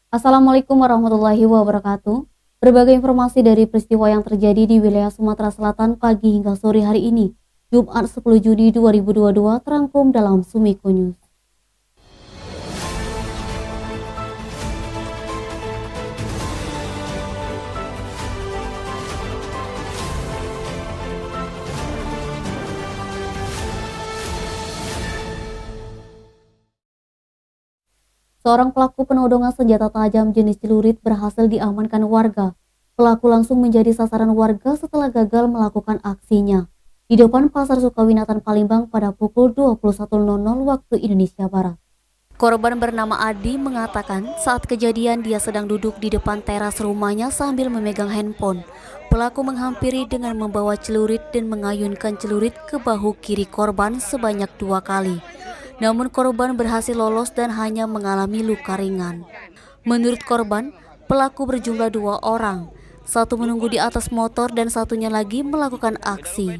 Assalamualaikum warahmatullahi wabarakatuh. Berbagai informasi dari peristiwa yang terjadi di wilayah Sumatera Selatan pagi hingga sore hari ini, Jumat 10 Juni 2022 terangkum dalam Sumiko News. Seorang pelaku penodongan senjata tajam jenis celurit berhasil diamankan warga. Pelaku langsung menjadi sasaran warga setelah gagal melakukan aksinya di depan Pasar Sukawinatan Palembang pada pukul 21.00 waktu Indonesia Barat. Korban bernama Adi mengatakan saat kejadian dia sedang duduk di depan teras rumahnya sambil memegang handphone. Pelaku menghampiri dengan membawa celurit dan mengayunkan celurit ke bahu kiri korban sebanyak 2 kali. Namun korban berhasil lolos dan hanya mengalami luka ringan. Menurut korban, pelaku berjumlah 2 orang. Satu menunggu di atas motor dan satunya lagi melakukan aksi.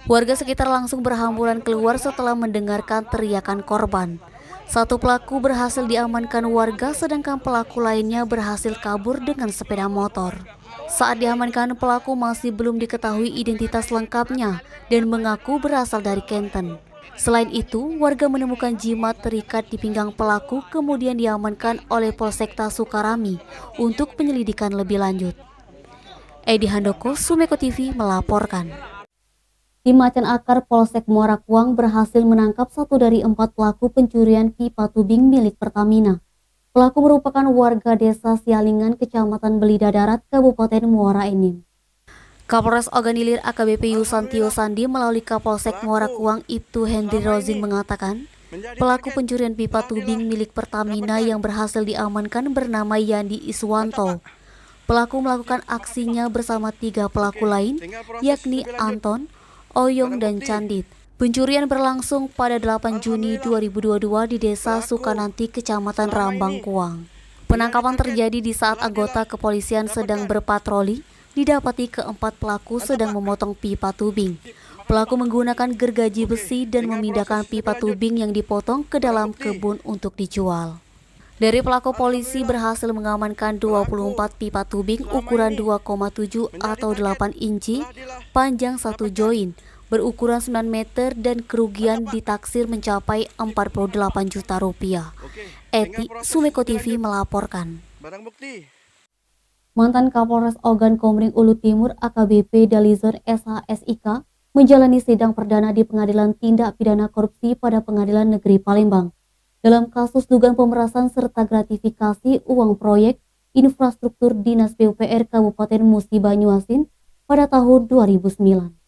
Warga sekitar langsung berhamburan keluar setelah mendengarkan teriakan korban. Satu pelaku berhasil diamankan warga sedangkan pelaku lainnya berhasil kabur dengan sepeda motor. Saat diamankan, pelaku masih belum diketahui identitas lengkapnya dan mengaku berasal dari Kenten. Selain itu, warga menemukan jimat terikat di pinggang pelaku kemudian diamankan oleh Polsekta Sukarami untuk penyelidikan lebih lanjut. Edi Handoko, Sumiko TV melaporkan. Tim Macan Akar Polsek Muara Kuang berhasil menangkap 1 dari 4 pelaku pencurian pipa tubing milik Pertamina. Pelaku merupakan warga desa Sialingan, Kecamatan Belida Darat, Kabupaten Muara Enim. Kapolres Ogan Ilir AKBP Yusantio Sandi melalui Kapolsek Muara Kuang Ibtu Hendri Rozin mengatakan, pelaku pencurian pipa tubing milik Pertamina yang berhasil diamankan bernama Yandi Iswanto. Pelaku melakukan aksinya bersama 3 pelaku lain, yakni Anton, Oyong, dan Candit. Pencurian berlangsung pada 8 Juni 2022 di Desa Sukananti, Kecamatan Rambang, Kuang. Penangkapan terjadi di saat anggota kepolisian sedang berpatroli. Didapati keempat pelaku sedang memotong pipa tubing. Pelaku menggunakan gergaji besi dan memindahkan pipa tubing yang dipotong ke dalam kebun untuk dijual. Dari pelaku, polisi berhasil mengamankan 24 pipa tubing ukuran 2,7 atau 8 inci, panjang 1 join, berukuran 9 meter dan kerugian ditaksir mencapai 48 juta rupiah. Eti, Sumiko TV melaporkan. Mantan Kapolres Ogan Komering Ulu Timur AKBP Dalizon SHSIK menjalani sidang perdana di Pengadilan Tindak Pidana Korupsi pada Pengadilan Negeri Palembang dalam kasus dugaan pemerasan serta gratifikasi uang proyek infrastruktur Dinas PUPR Kabupaten Musi Banyuasin pada tahun 2009.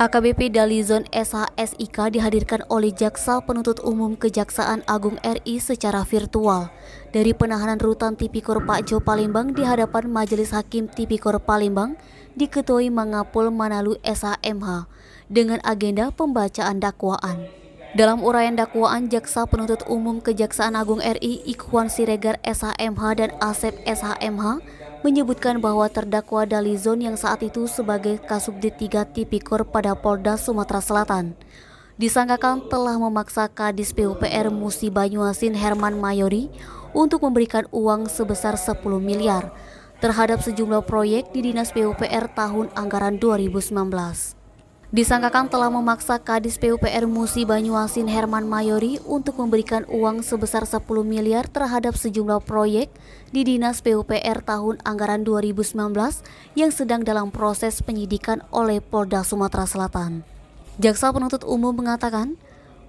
AKBP Dalizon SHSIK dihadirkan oleh Jaksa Penuntut Umum Kejaksaan Agung RI secara virtual dari penahanan rutan Tipikor Pakjo Palembang di hadapan Majelis Hakim Tipikor Palembang diketuai Mangapol Manalu SHMH dengan agenda pembacaan dakwaan. Dalam uraian dakwaan, Jaksa Penuntut Umum Kejaksaan Agung RI Ikhwan Siregar SHMH dan Asep SHMH menyebutkan bahwa terdakwa Dalizon yang saat itu sebagai Kasubdit 3 Tipikor pada Polda Sumatera Selatan disangkakan telah memaksa Kadis PUPR Musi Banyuasin Herman Mayori untuk memberikan uang sebesar 10 miliar terhadap sejumlah proyek di Dinas PUPR tahun anggaran 2019. Disangkakan telah memaksa Kadis PUPR Musi Banyuasin Herman Mayori untuk memberikan uang sebesar 10 miliar terhadap sejumlah proyek di Dinas PUPR tahun anggaran 2019 yang sedang dalam proses penyidikan oleh Polda Sumatera Selatan. Jaksa Penuntut Umum mengatakan,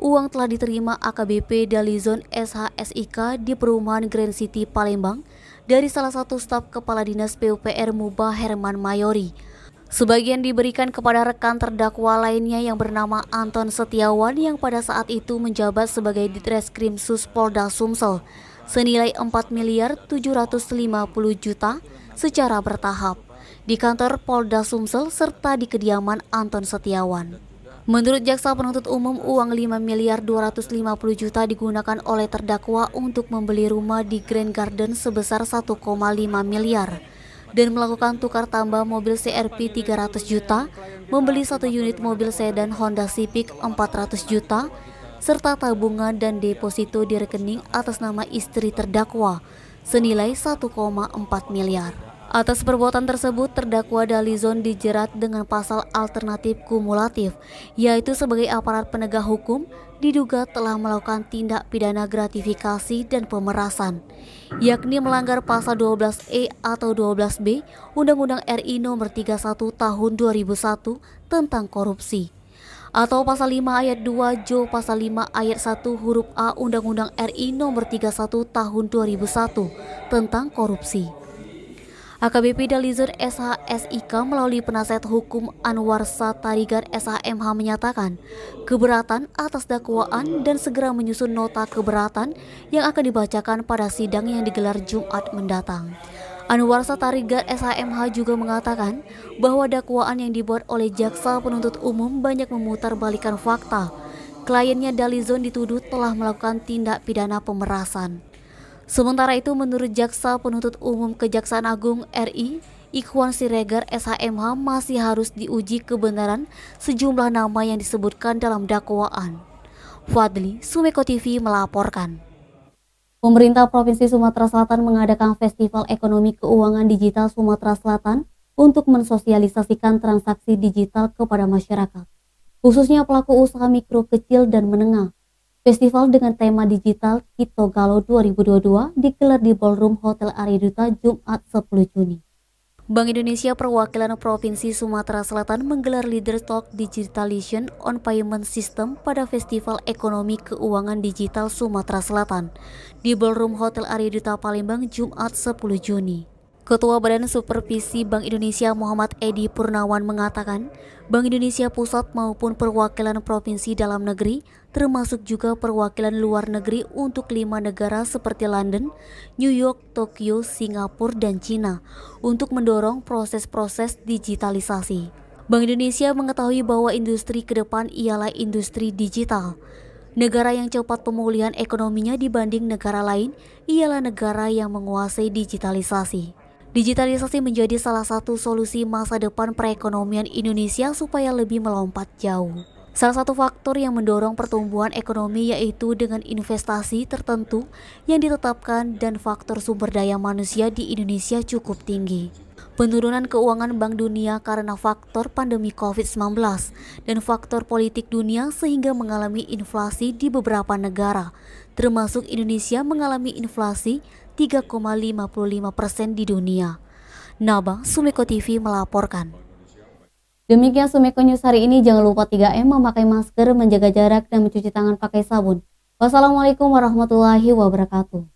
uang telah diterima AKBP Dalizon SHSIK di Perumahan Grand City Palembang dari salah satu staf Kepala Dinas PUPR Mubah Herman Mayori. Sebagian diberikan kepada rekan terdakwa lainnya yang bernama Anton Setiawan yang pada saat itu menjabat sebagai Ditreskrimsus Polda Sumsel senilai 4 miliar 750 juta secara bertahap di kantor Polda Sumsel serta di kediaman Anton Setiawan. Menurut Jaksa Penuntut Umum, uang 5 miliar 250 juta digunakan oleh terdakwa untuk membeli rumah di Grand Garden sebesar 1,5 miliar. Dan melakukan tukar tambah mobil CR-V 300 juta, membeli 1 unit mobil sedan Honda Civic 400 juta, serta tabungan dan deposito di rekening atas nama istri terdakwa senilai 1,4 miliar. Atas perbuatan tersebut, terdakwa Dalizon dijerat dengan pasal alternatif kumulatif, yaitu sebagai aparat penegak hukum diduga telah melakukan tindak pidana gratifikasi dan pemerasan, yakni melanggar pasal 12E atau 12B Undang-Undang RI Nomor 31 Tahun 2001 tentang korupsi, atau pasal 5 ayat 2 Jo pasal 5 ayat 1 huruf A Undang-Undang RI Nomor 31 Tahun 2001 tentang korupsi. AKBP Dalizon SHSIK melalui penasihat hukum Anwar Satarigan SHMH menyatakan keberatan atas dakwaan dan segera menyusun nota keberatan yang akan dibacakan pada sidang yang digelar Jumat mendatang. Anwar Satarigan SHMH juga mengatakan bahwa dakwaan yang dibuat oleh jaksa penuntut umum banyak memutarbalikkan fakta. Kliennya Dalizon dituduh telah melakukan tindak pidana pemerasan. Sementara itu, menurut Jaksa Penuntut Umum Kejaksaan Agung RI, Ikhwan Siregar SHMH masih harus diuji kebenaran sejumlah nama yang disebutkan dalam dakwaan. Fadli, Sumeko TV melaporkan. Pemerintah Provinsi Sumatera Selatan mengadakan Festival Ekonomi Keuangan Digital Sumatera Selatan untuk mensosialisasikan transaksi digital kepada masyarakat, khususnya pelaku usaha mikro, kecil, dan menengah. Festival dengan tema digital Kito Galo 2022 digelar di Ballroom Hotel Ariduta Jumat 10 Juni. Bank Indonesia Perwakilan Provinsi Sumatera Selatan menggelar Leader Talk Digitalization on Payment System pada Festival Ekonomi Keuangan Digital Sumatera Selatan di Ballroom Hotel Ariduta Palembang Jumat 10 Juni. Ketua Badan Supervisi Bank Indonesia Muhammad Edi Purnawan mengatakan, Bank Indonesia Pusat maupun perwakilan provinsi dalam negeri, termasuk juga perwakilan luar negeri untuk 5 negara seperti London, New York, Tokyo, Singapura, dan Cina, untuk mendorong proses-proses digitalisasi. Bank Indonesia mengetahui bahwa industri ke depan ialah industri digital. Negara yang cepat pemulihan ekonominya dibanding negara lain ialah negara yang menguasai digitalisasi. Digitalisasi menjadi salah satu solusi masa depan perekonomian Indonesia supaya lebih melompat jauh. Salah satu faktor yang mendorong pertumbuhan ekonomi yaitu dengan investasi tertentu yang ditetapkan dan faktor sumber daya manusia di Indonesia cukup tinggi. Penurunan keuangan Bank Dunia karena faktor pandemi COVID-19 dan faktor politik dunia sehingga mengalami inflasi di beberapa negara, termasuk Indonesia mengalami inflasi 3,55% di dunia. Nabang, Sumeko TV melaporkan. Demikian Sumeko News hari ini. Jangan lupa 3M, memakai masker, menjaga jarak, dan mencuci tangan pakai sabun. Wassalamualaikum warahmatullahi wabarakatuh.